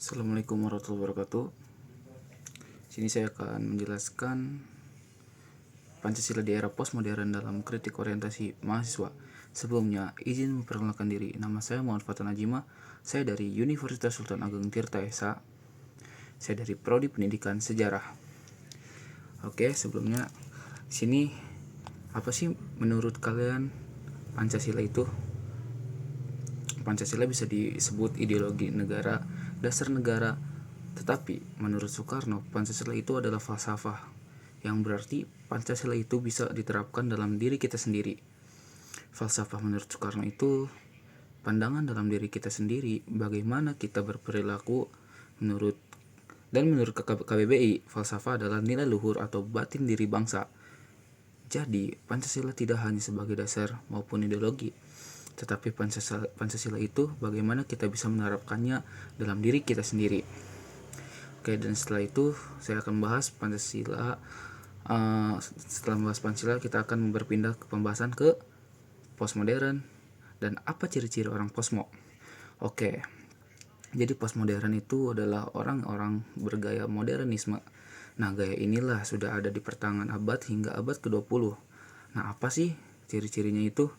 Assalamualaikum warahmatullahi wabarakatuh. Sini saya akan menjelaskan Pancasila di era postmodern dalam kritik orientasi mahasiswa. Sebelumnya, izin memperkenalkan diri. Nama saya Muhammad Fatan Najima. Saya dari Universitas Sultan Ageng Tirta Esa. Saya dari Prodi Pendidikan Sejarah. Oke, sebelumnya sini apa sih menurut kalian Pancasila itu? Pancasila bisa disebut ideologi negara, dasar negara. Tetapi menurut Soekarno, Pancasila itu adalah falsafah, yang berarti Pancasila itu bisa diterapkan dalam diri kita sendiri. Falsafah menurut Soekarno itu pandangan dalam diri kita sendiri, bagaimana kita berperilaku menurut KBBI, falsafah adalah nilai luhur atau batin diri bangsa. Jadi, Pancasila tidak hanya sebagai dasar maupun ideologi, tetapi Pancasila itu bagaimana kita bisa menerapkannya dalam diri kita sendiri. Oke, dan setelah itu saya akan bahas Pancasila. Setelah membahas Pancasila, kita akan berpindah ke pembahasan ke postmodern dan apa ciri-ciri orang posmo. Oke, jadi postmodern itu adalah orang-orang bergaya modernisme. Nah, gaya inilah sudah ada di pertengahan abad hingga abad ke-20. Nah, apa sih ciri-cirinya itu?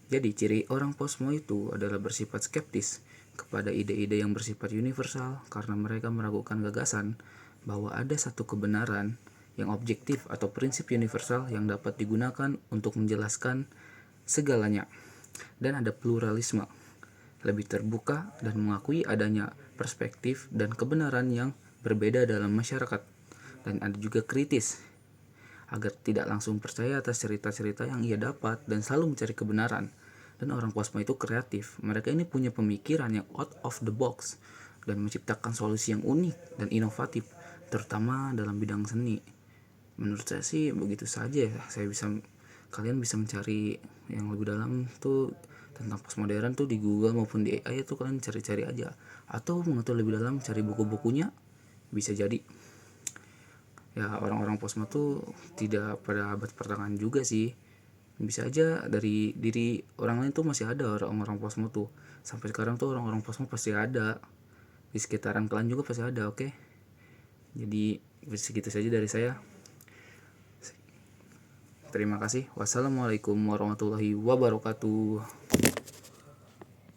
Jadi, ciri orang posmo itu adalah bersifat skeptis kepada ide-ide yang bersifat universal karena mereka meragukan gagasan bahwa ada satu kebenaran yang objektif atau prinsip universal yang dapat digunakan untuk menjelaskan segalanya. Dan ada pluralisme, lebih terbuka dan mengakui adanya perspektif dan kebenaran yang berbeda dalam masyarakat. Dan ada juga kritis, agar tidak langsung percaya atas cerita-cerita yang ia dapat dan selalu mencari kebenaran. Dan orang posmo itu kreatif. Mereka ini punya pemikiran yang out of the box dan menciptakan solusi yang unik dan inovatif, terutama dalam bidang seni. Menurut saya sih begitu saja ya. Kalian bisa mencari yang lebih dalam tuh tentang postmodern tuh di Google maupun di AI itu kalian cari-cari aja. Atau mengetahui lebih dalam cari buku-bukunya, bisa jadi. Ya, orang-orang posmo tuh tidak pada abad pertengahan juga sih. Bisa aja dari diri orang lain tuh masih ada orang-orang posmo tuh. Sampai sekarang tuh orang-orang posmo pasti ada. Di sekitaran kalian juga pasti ada, oke? Jadi segitu saja dari saya. Terima kasih. Wassalamualaikum warahmatullahi wabarakatuh.